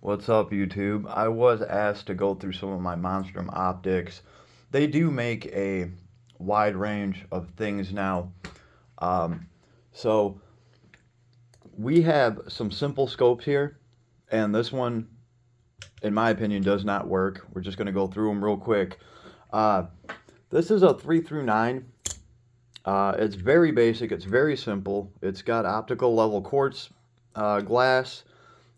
What's up, YouTube? I was asked to go through some of my MONSTRUM optics. They do make a wide range of things now. Um, so we have some simple scopes here, and this one, in my opinion, does not work. We're just going to go through them real quick. Uh, this is a 3 through 9. It's very basic. It's very simple. It's got optical level quartz glass.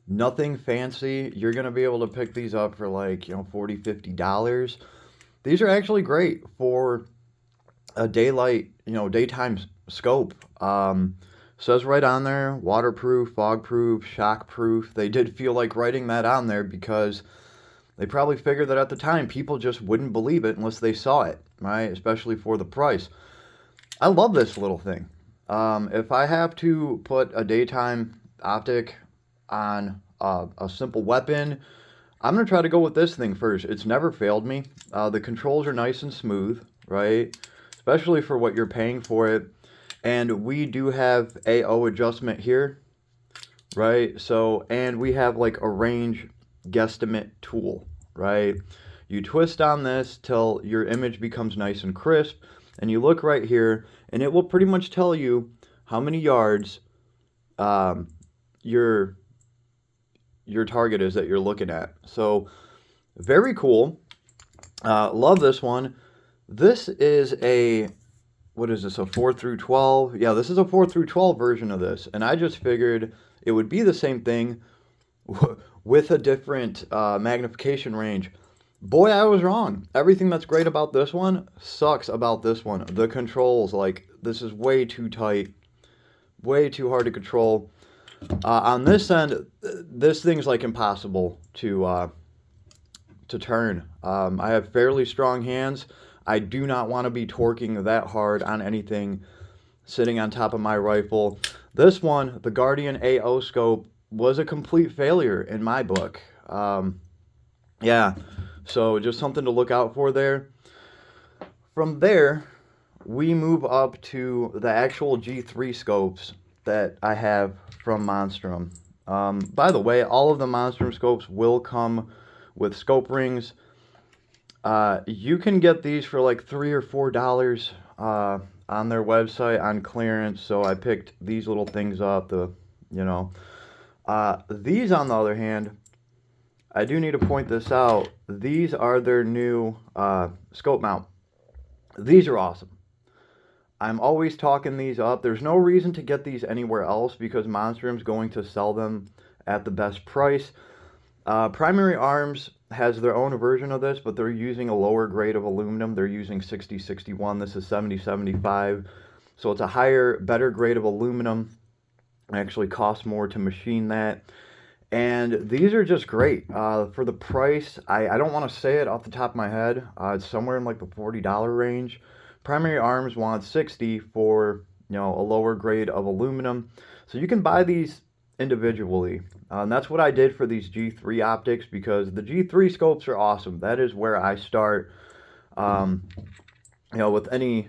Nothing fancy. You're going to be able to pick these up for like, $40, $50. These are actually great for a daylight, daytime scope. Says right on there, waterproof, fog-proof, shock-proof. They did feel like writing that on there because they probably figured that at the time people just wouldn't believe it unless they saw it, right? Especially for the price. I love this little thing. If I have to put a daytime optic on a simple weapon, I'm going to try to go with this thing first. It's never failed me. The controls are nice and smooth, right? Especially for what you're paying for it. And we do have AO adjustment here, right? So, and we have like a range guesstimate tool, right? You twist on this till your image becomes nice and crisp, and you look right here, and it will pretty much tell you how many yards your target is that you're looking at. So very cool. Love this one. This is a, what is this, a 4 through 12? Yeah, this is a 4 through 12 version of this, and I just figured it would be the same thing with a different magnification range. Boy, I was wrong. Everything that's great about this one sucks about this one. The controls, like, this is way too tight, way too hard to control. On this end, this thing's like impossible to turn. I have fairly strong hands. I do not want to be torquing that hard on anything sitting on top of my rifle. This one, the Guardian AO scope, was a complete failure in my book. Yeah, so just something to look out for there. From there, we move up to the actual G3 scopes that I have from MONSTRUM. By the way, all of the MONSTRUM scopes will come with scope rings. You can get these for like $3 or $4 on their website on clearance. So I picked these little things up. These, on the other hand, I do need to point this out. These are their new scope mount. These are awesome. I'm always talking these up. There's no reason to get these anywhere else because MONSTRUM's going to sell them at the best price. Primary Arms has their own version of this, but they're using a lower grade of aluminum. They're using 6061. This is 7075. So it's a higher, better grade of aluminum. It actually costs more to machine that. And these are just great. For the price, I don't want to say it off the top of my head. It's somewhere in like the $40 range. Primary Arms wants 60 for, a lower grade of aluminum. So you can buy these individually. And that's what I did for these G3 optics because the G3 scopes are awesome. That is where I start, with any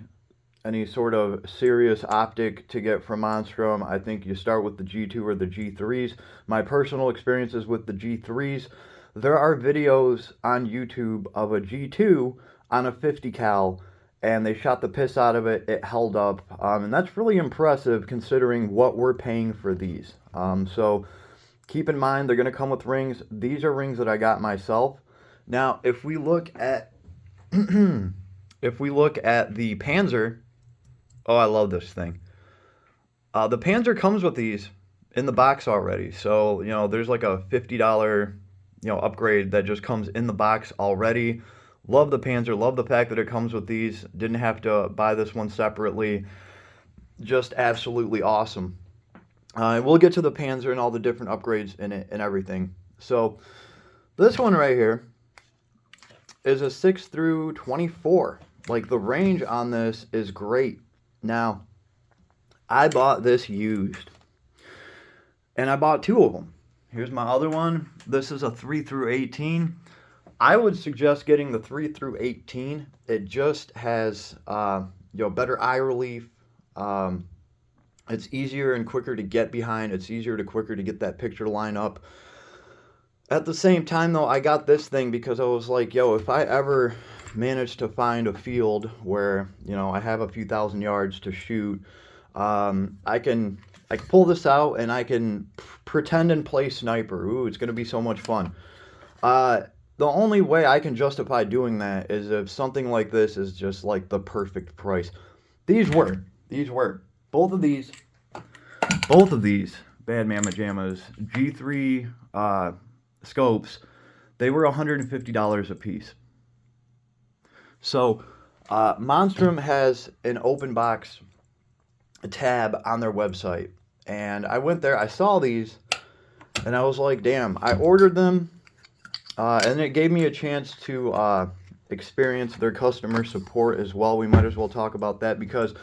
sort of serious optic to get from MONSTRUM. I think you start with the G2 or the G3s. My personal experiences with the G3s, there are videos on YouTube of a G2 on a 50 cal, and they shot the piss out of it. It held up, and that's really impressive considering what we're paying for these. So keep in mind, they're going to come with rings. These are rings that I got myself. Now, if we look at the Panzer, oh, I love this thing. The Panzer comes with these in the box already. So, there's like a $50, upgrade that just comes in the box already. Love the Panzer. Love the fact that it comes with these. Didn't have to buy this one separately. Just absolutely awesome. We'll get to the Panzer and all the different upgrades in it and everything. So, this one right here is a 6 through 24. Like, the range on this is great. Now, I bought this used, and I bought two of them. Here's my other one. This is a 3 through 18. I would suggest getting the 3 through 18. It just has, better eye relief. It's easier and quicker to get behind. It's easier to quicker to get that picture line up. At the same time, though, I got this thing because I was like, yo, if I ever manage to find a field where, you know, I have a few thousand yards to shoot, I can pull this out and I can pretend and play sniper. Ooh, it's gonna be so much fun. Uh, the only way I can justify doing that is if something like this is just like the perfect price. These were both of these Bad Mama Jammas G3 scopes. They were $150 a piece. So, Monstrum has an open box tab on their website, and I went there. I saw these, and I was like, "Damn!" I ordered them, and it gave me a chance to experience their customer support as well. We might as well talk about that because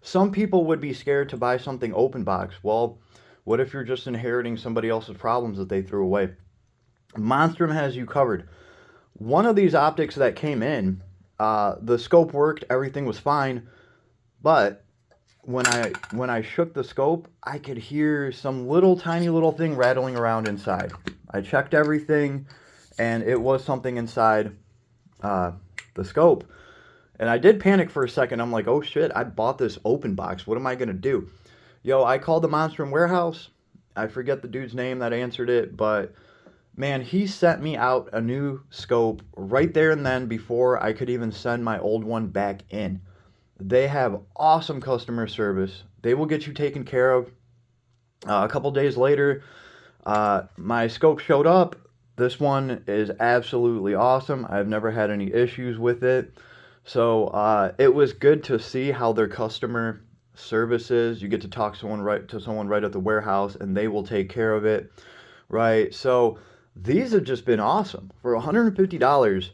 some people would be scared to buy something open box. Well, what if you're just inheriting somebody else's problems that they threw away? Monstrum has you covered. One of these optics that came in, the scope worked, everything was fine, but when I shook the scope, I could hear some little tiny little thing rattling around inside. I checked everything, and it was something inside the scope. And I did panic for a second. I'm like, oh shit, I bought this open box. What am I gonna do? Yo, I called the Monstrum warehouse. I forget the dude's name that answered it, but man, he sent me out a new scope right there and then before I could even send my old one back in. They have awesome customer service. They will get you taken care of. A couple days later, my scope showed up. This one is absolutely awesome. I've never had any issues with it. So it was good to see how their customer service is. You get to talk to someone right at the warehouse, and they will take care of it, right? So these have just been awesome. For $150,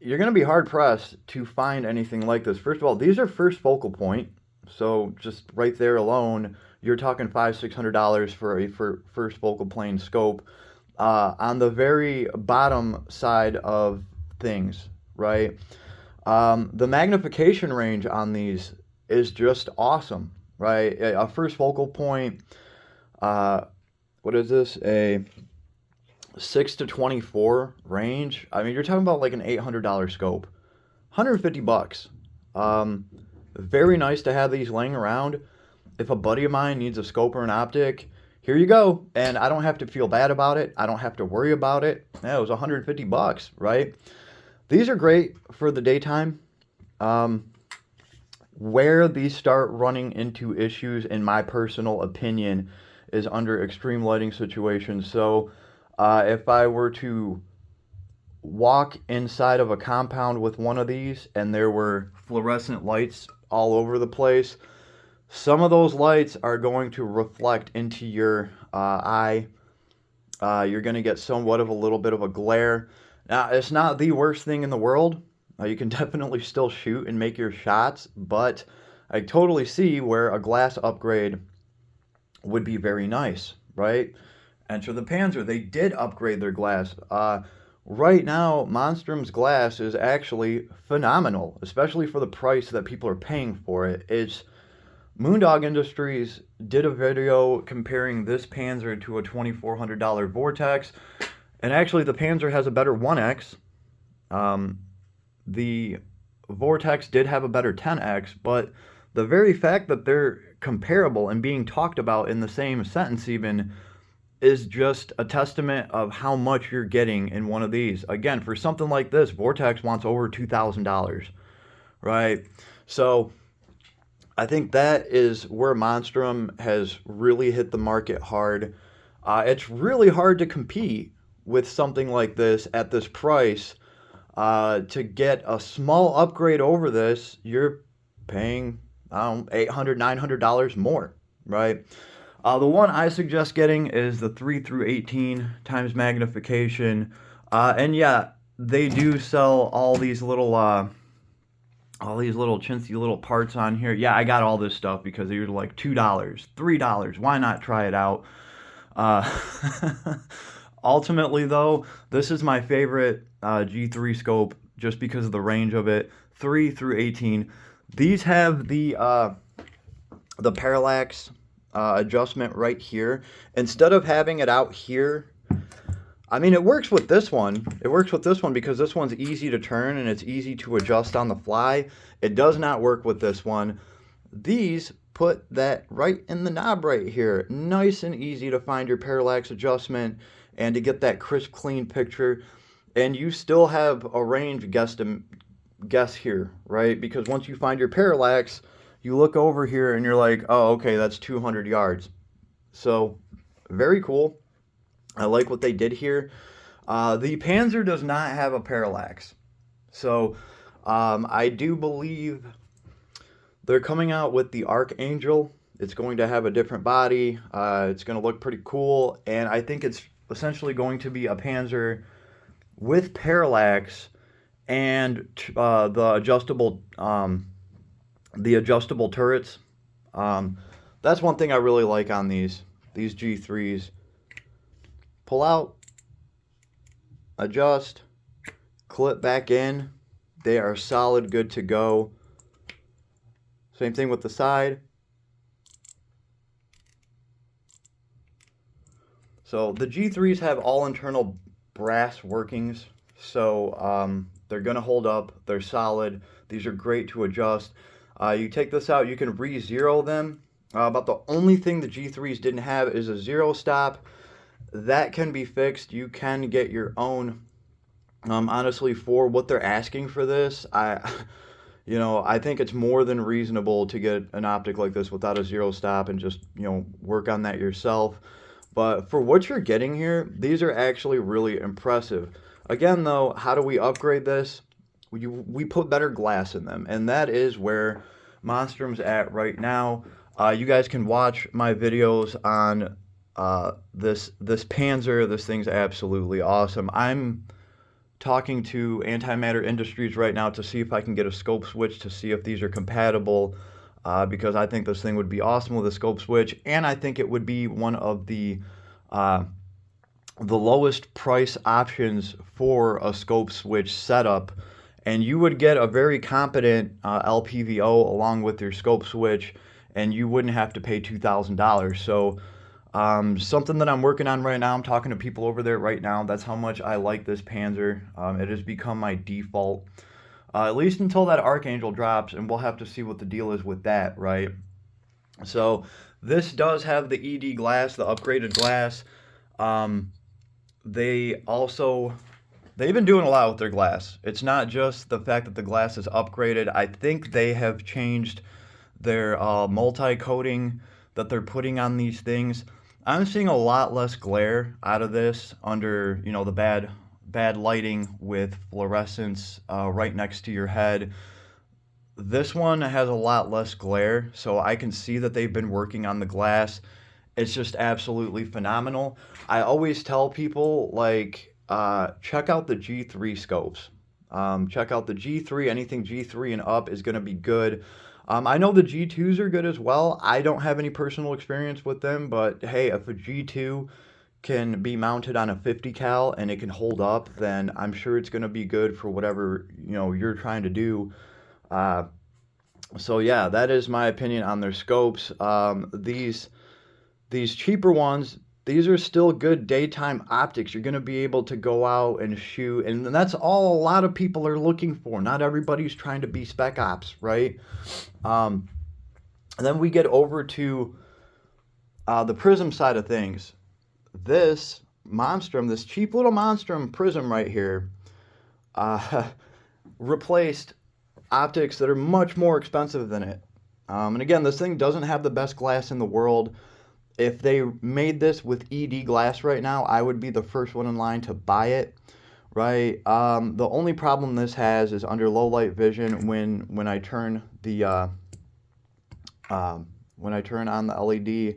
you're going to be hard pressed to find anything like this. First of all, these are first focal point, so just right there alone, you're talking $500-$600 for a first focal plane scope. On the very bottom side of things, right? The magnification range on these is just awesome, right? A first focal point, what is this? A 6 to 24 range. I mean, you're talking about like an $800 scope. $150. Very nice to have these laying around. If a buddy of mine needs a scope or an optic, here you go. And I don't have to feel bad about it. I don't have to worry about it. Yeah, it was $150, right? These are great for the daytime. Where these start running into issues, in my personal opinion, is under extreme lighting situations. So if I were to walk inside of a compound with one of these and there were fluorescent lights all over the place, some of those lights are going to reflect into your eye. You're going to get somewhat of a little bit of a glare. Now, it's not the worst thing in the world. You can definitely still shoot and make your shots, but I totally see where a glass upgrade would be very nice, right? Enter the Panzer. They did upgrade their glass. Right now, Monstrum's glass is actually phenomenal, especially for the price that people are paying for it. It's Moondog Industries did a video comparing this Panzer to a $2,400 Vortex, and actually the Panzer has a better 1X. The Vortex did have a better 10X, but the very fact that they're comparable and being talked about in the same sentence even is just a testament of how much you're getting in one of these. Again, for something like this, Vortex wants over $2,000, right? So I think that is where Monstrum has really hit the market hard. It's really hard to compete with something like this at this price. To get a small upgrade over this, you're paying, I don't know, $800, $900 more, right? The one I suggest getting is the 3 through 18 times magnification. And yeah, they do sell all these little chintzy little parts on here. Yeah, I got all this stuff because they were like $2, $3. Why not try it out? Ultimately, though, this is my favorite G3 scope just because of the range of it. 3 through 18. These have the parallax adjustment right here. Instead of having it out here, I mean, it works with this one. It works with this one because this one's easy to turn and it's easy to adjust on the fly. It does not work with this one. These put that right in the knob right here. Nice and easy to find your parallax adjustment and to get that crisp, clean picture. And you still have a range guess here, right? Because once you find your parallax, you look over here and you're like, oh, okay, that's 200 yards. So, very cool. I like what they did here. The Panzer does not have a parallax. So, I do believe they're coming out with the Archangel. It's going to have a different body. It's going to look pretty cool. And I think it's essentially going to be a Panzer with parallax and the adjustable turrets. That's one thing I really like on these G3s. Pull out, adjust, clip back in. They are solid, good to go. Same thing with the side. So the G3s have all internal brass workings, so they're going to hold up. They're solid. These are great to adjust. You take this out, you can re-zero them. But the only thing the G3s didn't have is a zero stop. That can be fixed. You can get your own. Honestly, for what they're asking for this, I think it's more than reasonable to get an optic like this without a zero stop and just, work on that yourself. But for what you're getting here, these are actually really impressive. Again, though, how do we upgrade this? We put better glass in them, and that is where MONSTRUM's at right now. You guys can watch my videos on this Panzer. This thing's absolutely awesome. I'm talking to Antimatter Industries right now to see if I can get a scope switch to see if these are compatible, because I think this thing would be awesome with a scope switch, and I think it would be one of the lowest price options for a scope switch setup, and you would get a very competent LPVO along with your scope switch, and you wouldn't have to pay $2,000. So something that I'm working on right now. I'm talking to people over there right now. That's how much I like this Panzer. It has become my default, at least until that Archangel drops, and we'll have to see what the deal is with that, right? So this does have the ED glass, the upgraded glass. They've been doing a lot with their glass. It's not just the fact that the glass is upgraded. I think they have changed their multi-coating that they're putting on these things. I'm seeing a lot less glare out of this under, the bad lighting with fluorescence right next to your head. This one has a lot less glare, so I can see that they've been working on the glass. It's just absolutely phenomenal. I always tell people, check out the G3 scopes. Check out the G3. Anything G3 and up is going to be good. I know the G2s are good as well. I don't have any personal experience with them, but hey, if a G2 can be mounted on a 50 cal and it can hold up, then I'm sure it's going to be good for whatever, you're trying to do. So yeah, that is my opinion on their scopes. These cheaper ones, these are still good daytime optics. You're going to be able to go out and shoot, and that's all a lot of people are looking for. Not everybody's trying to be spec ops, right? And then we get over to the prism side of things. This MONSTRUM, this cheap little MONSTRUM prism right here, replaced optics that are much more expensive than it. And again, this thing doesn't have the best glass in the world. If they made this with ED glass right now, I would be the first one in line to buy it, right? The only problem this has is under low light vision when I turn the when I turn on the LED,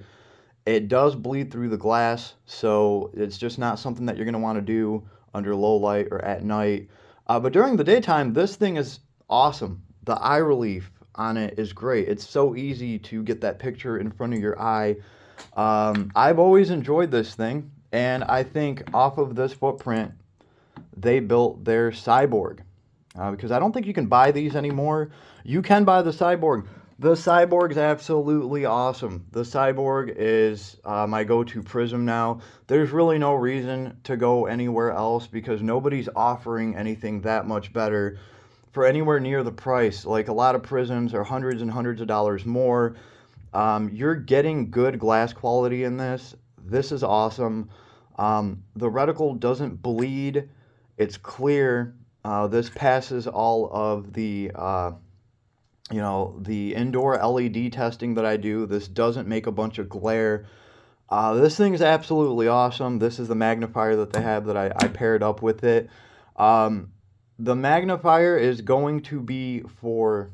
it does bleed through the glass, so it's just not something that you're going to want to do under low light or at night. But during the daytime, this thing is awesome. The eye relief on it is great. It's so easy to get that picture in front of your eye. I've always enjoyed this thing, and I think off of this footprint, they built their Cyborg, because I don't think you can buy these anymore. You can buy the Cyborg. The Cyborg's absolutely awesome. The Cyborg is my go-to prism now. There's really no reason to go anywhere else because nobody's offering anything that much better for anywhere near the price. Like a lot of prisms are hundreds and hundreds of dollars more. You're getting good glass quality in this. This is awesome. The reticle doesn't bleed. It's clear. This passes all of the the indoor LED testing that I do. This doesn't make a bunch of glare. This thing is absolutely awesome. This is the magnifier that they have that I paired up with it. The magnifier is going to be for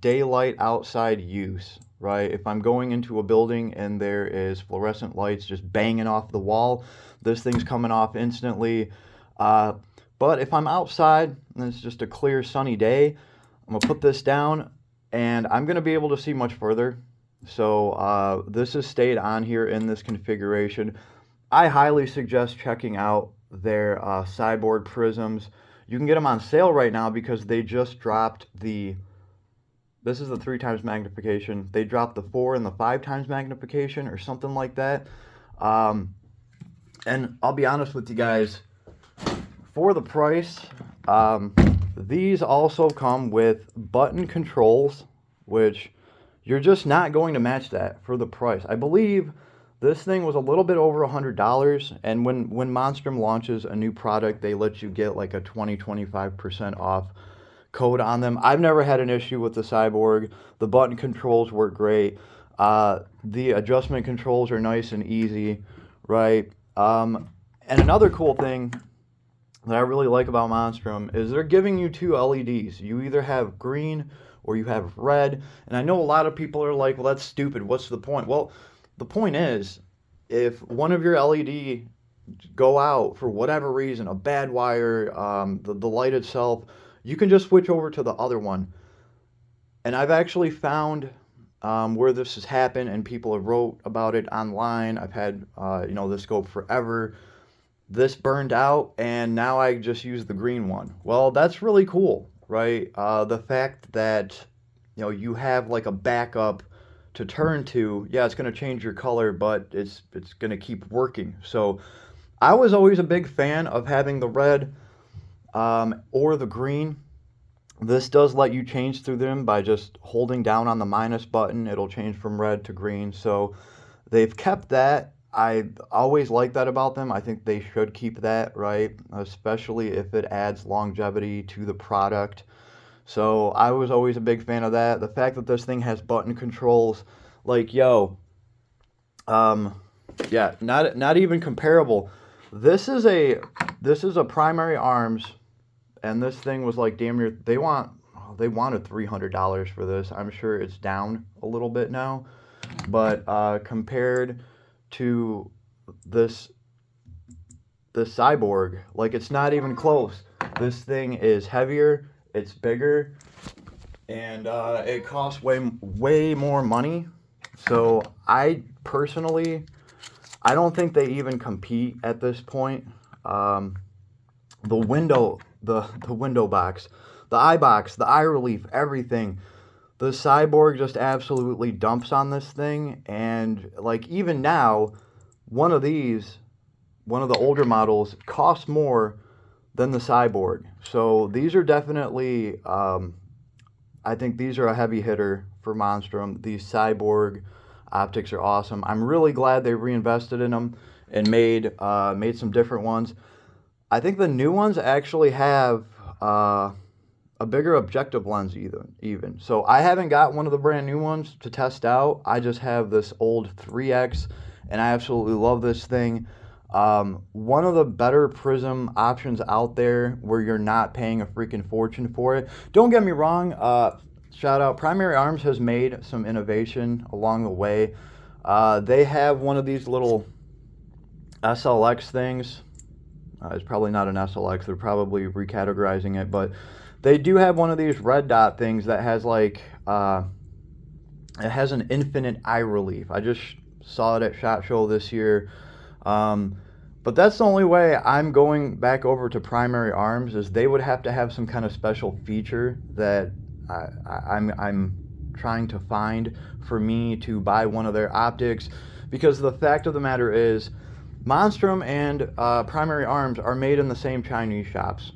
daylight outside use, right? If I'm going into a building and there is fluorescent lights just banging off the wall, this thing's coming off instantly. But if I'm outside and it's just a clear sunny day, I'm going to put this down and I'm going to be able to see much further. So this has stayed on here in this configuration. I highly suggest checking out their Cyborg prisms. You can get them on sale right now because they just dropped this is the 3 times magnification. They dropped the 4 and the 5 times magnification or something like that. And I'll be honest with you guys, for the price, these also come with button controls, which you're just not going to match that for the price. I believe this thing was a little bit over $100, and when MONSTRUM launches a new product, they let you get like a 20-25% off code on them. I've never had an issue with the Cyborg. The button controls work great. The adjustment controls are nice and easy, right? And another cool thing that I really like about MONSTRUM is they're giving you 2 LEDs. You either have green or you have red. And I know a lot of people are like, well, that's stupid. What's the point? Well, the point is, if one of your LED go out for whatever reason, a bad wire, the light itself, you can just switch over to the other one. And I've actually found where this has happened and people have wrote about it online. I've had, this scope forever. This burned out and now I just use the green one. Well, that's really cool, right? The fact that, you have like a backup to turn to, yeah, it's going to change your color, but it's going to keep working. So I was always a big fan of having the red or the green. This does let you change through them by just holding down on the minus button. It'll change from red to green. So they've kept that. I always like that about them. I think they should keep that, right? Especially if it adds longevity to the product. So I was always a big fan of that. The fact that this thing has button controls, like, yeah, not even comparable. This is a primary arms, and this thing was like damn near, they wanted $300 for this. I'm sure it's down a little bit now, but compared to this Cyborg, like, it's not even close. This thing is heavier, it's bigger, and it costs way more money. So I personally, I don't think they even compete at this point. The window box, the eye box, the eye relief, everything. The Cyborg just absolutely dumps on this thing, and like even now, one of the older models costs more than the Cyborg. So these are definitely, I think these are a heavy hitter for MONSTRUM. These Cyborg optics are awesome. I'm really glad they reinvested in them and made some different ones. I think the new ones actually have a bigger objective lens even. So I haven't got one of the brand new ones to test out. I just have this old 3X, and I absolutely love this thing. One of the better prism options out there where you're not paying a freaking fortune for it. Don't get me wrong, shout out, Primary Arms has made some innovation along the way. They have one of these little SLX things. It's probably not an SLX, they're probably recategorizing it, but they do have one of these red dot things that has like, it has an infinite eye relief. I just saw it at SHOT Show this year. But that's the only way I'm going back over to Primary Arms, is they would have to have some kind of special feature that I'm trying to find for me to buy one of their optics, because the fact of the matter is MONSTRUM and Primary Arms are made in the same Chinese shops,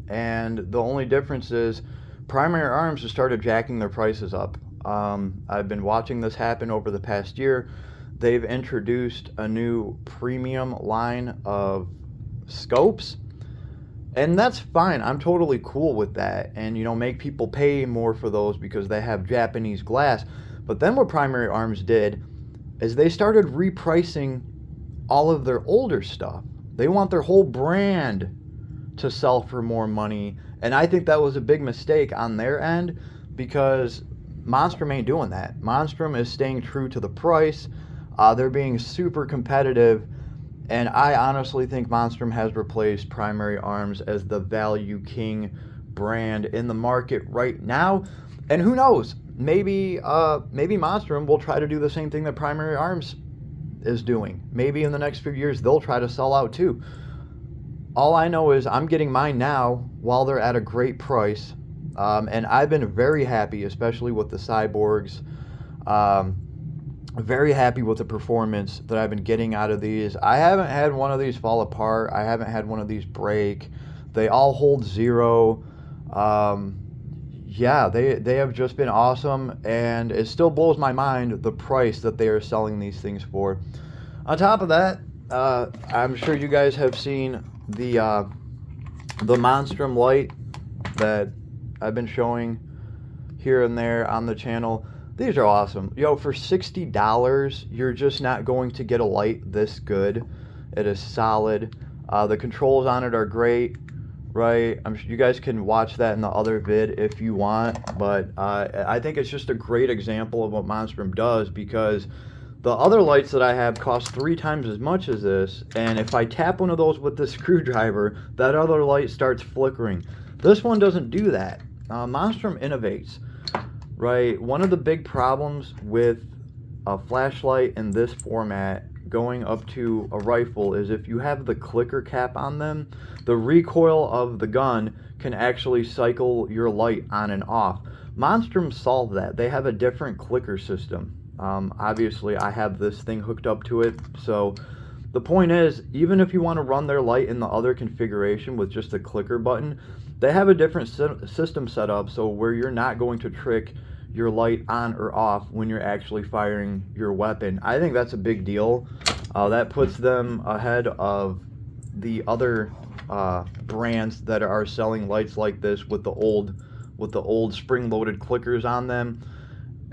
and the only difference is Primary Arms has started jacking their prices up. I've been watching this happen over the past year. They've introduced a new premium line of scopes, and that's fine. I'm totally cool with that, and make people pay more for those because they have Japanese glass. But then what Primary Arms did is they started repricing all of their older stuff. They want their whole brand to sell for more money, and I think that was a big mistake on their end, because MONSTRUM ain't doing that. MONSTRUM is staying true to the price. They're being super competitive, and I honestly think MONSTRUM has replaced Primary Arms as the value king brand in the market right now. And who knows, maybe MONSTRUM will try to do the same thing that Primary Arms is doing. Maybe in the next few years they'll try to sell out too. All I know is I'm getting mine now while they're at a great price, and I've been very happy, especially with the Cyborgs. Very happy with the performance that I've been getting out of these. I haven't had one of these fall apart. I haven't had one of these break. They all hold zero. Yeah, they have just been awesome, and it still blows my mind the price that they are selling these things for. On top of that, I'm sure you guys have seen the MONSTRUM light that I've been showing here and there on the channel. These are awesome. For $60, you're just not going to get a light this good. It is solid. The controls on it are great, right? I'm sure you guys can watch that in the other vid if you want, but I think it's just a great example of what MONSTRUM does, because the other lights that I have cost 3 times as much as this, and if I tap one of those with the screwdriver, that other light starts flickering. This one doesn't do that. MONSTRUM innovates. Right, one of the big problems with a flashlight in this format going up to a rifle is if you have the clicker cap on them, the recoil of the gun can actually cycle your light on and off. MONSTRUM solved that. They have a different clicker system. Obviously, I have this thing hooked up to it, so the point is, even if you want to run their light in the other configuration with just a clicker button, they have a different system set up, so where you're not going to trick your light on or off when you're actually firing your weapon. I think that's a big deal. That puts them ahead of the other brands that are selling lights like this with the old spring-loaded clickers on them,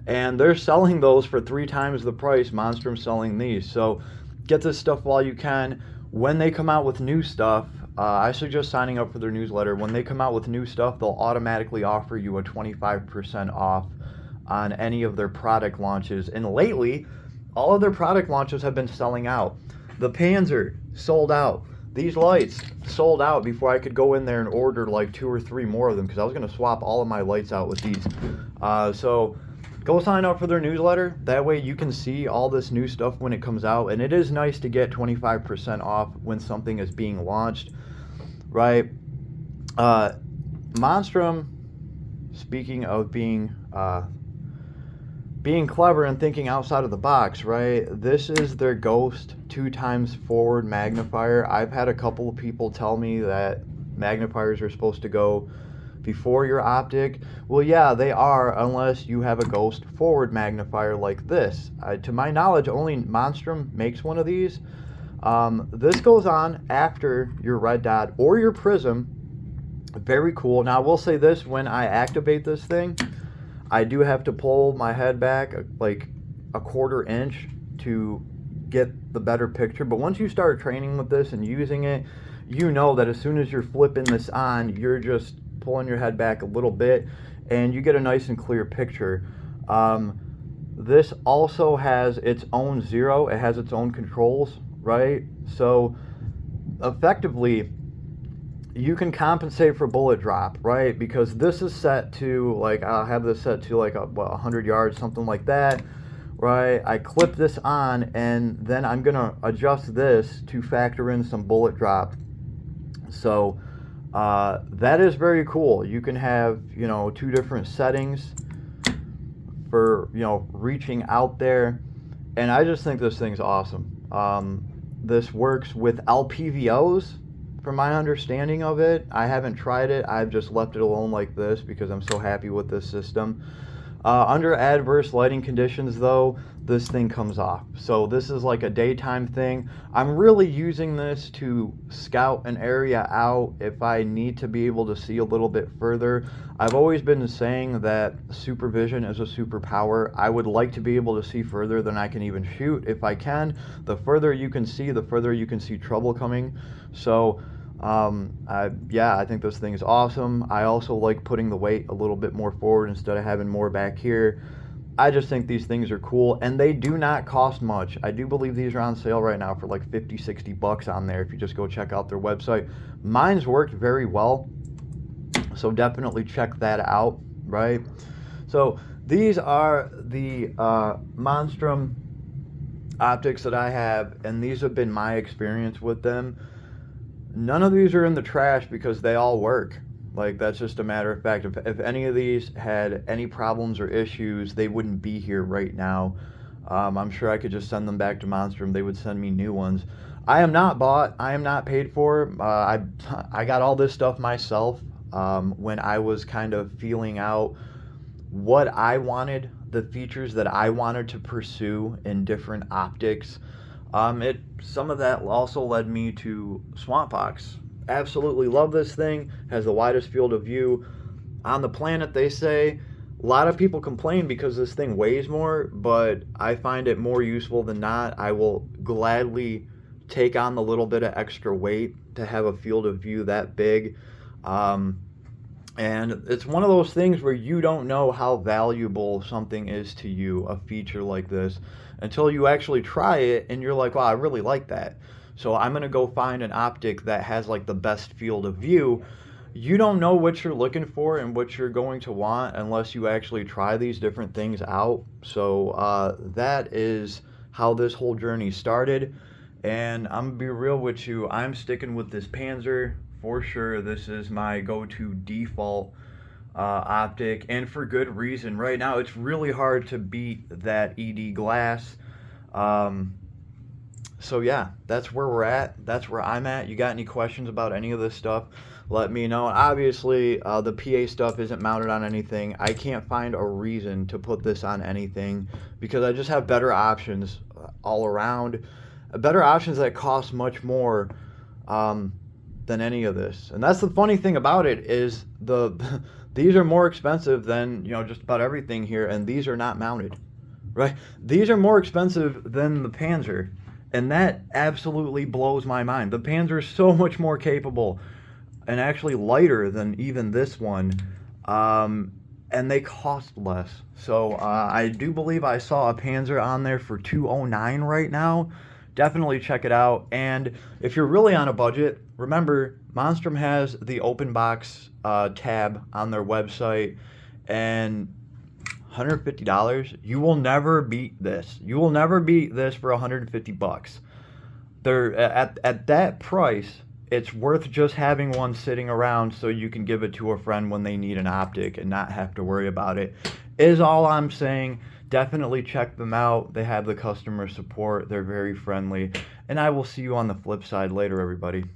and they're selling those for 3 times the price MONSTRUM's selling these. So get this stuff while you can. When they come out with new stuff, I suggest signing up for their newsletter. When they come out with new stuff, they'll automatically offer you a 25% off on any of their product launches. And lately, all of their product launches have been selling out. The Panzer sold out. These lights sold out before I could go in there and order like 2 or 3 more of them, because I was going to swap all of my lights out with these. So go sign up for their newsletter. That way you can see all this new stuff when it comes out. And it is nice to get 25% off when something is being launched, right? MONSTRUM, speaking of being clever and thinking outside of the box, right? This is their Ghost 2x forward magnifier. I've had a couple of people tell me that magnifiers are supposed to go before your optic. Well, yeah, they are, unless you have a Ghost forward magnifier like this. To my knowledge, only MONSTRUM makes one of these. This goes on after your red dot or your prism. Very cool. Now, I will say this, when I activate this thing, I do have to pull my head back like a 1/4 inch to get the better picture. But once you start training with this and using it, you know that as soon as you're flipping this on, you're just pulling your head back a little bit and you get a nice and clear picture. This also has its own zero. It has its own controls, right? So effectively, you can compensate for bullet drop, right? Because this is set to, like, I'll have this set to like 100 yards, something like that, right? I clip this on, and then I'm gonna adjust this to factor in some bullet drop. So that is very cool. You can have, 2 different settings for, you know, reaching out there. And I just think this thing's awesome. This works with LPVOs, from my understanding of it. I haven't tried it. I've just left it alone like this because I'm so happy with this system. Under adverse lighting conditions, though, this thing comes off. So this is like a daytime thing. I'm really using this to scout an area out if I need to be able to see a little bit further. I've always been saying that supervision is a superpower. I would like to be able to see further than I can even shoot if I can. The further you can see, the further you can see trouble coming. So I think this thing is awesome. I also like putting the weight a little bit more forward instead of having more back here. I just think these things are cool, and they do not cost much. I do believe these are on sale right now for like 50, 60 bucks on there if you just go check out their website. Mine's worked very well, so definitely check that out, right? So these are the MONSTRUM optics that I have, and these have been my experience with them. None of these are in the trash because they all work. Like, that's just a matter of fact. If any of these had any problems or issues, they wouldn't be here right now. I'm sure I could just send them back to MONSTRUM. They would send me new ones. I am not bought. I am not paid for. I got all this stuff myself when I was kind of feeling out what I wanted, the features that I wanted to pursue in different optics. Some of that also led me to Swamp Fox. Absolutely love this thing. Has the widest field of view on the planet, they say. A lot of people complain because this thing weighs more, but I find it more useful than not. I will gladly take on the little bit of extra weight to have a field of view that big. And it's one of those things where you don't know how valuable something is to you, a feature like this, until you actually try it and you're like, wow, I really like that. So I'm going to go find an optic that has like the best field of view. You don't know what you're looking for and what you're going to want unless you actually try these different things out. So that is how this whole journey started. And I'm going to be real with you. I'm sticking with this Panzer for sure. This is my go-to default optic, and for good reason. Right now it's really hard to beat that ED glass. So yeah, that's where we're at. That's where I'm at. You got any questions about any of this stuff, let me know. Obviously, the PA stuff isn't mounted on anything. I can't find a reason to put this on anything because I just have better options all around. Better options that cost much more than any of this. And that's the funny thing about it is these are more expensive than, you know, just about everything here, and these are not mounted, right? These are more expensive than the Panzer. And that absolutely blows my mind. The Panzer is so much more capable and actually lighter than even this one. And they cost less. So I do believe I saw a Panzer on there for $209 right now. Definitely check it out. And if you're really on a budget, remember, MONSTRUM has the open box tab on their website. And $150, you will never beat this. You will never beat this for $150. They're at that price, it's worth just having one sitting around so you can give it to a friend when they need an optic and not have to worry about it. Is all I'm saying. Definitely check them out. They have the customer support. They're very friendly. And I will see you on the flip side later, everybody.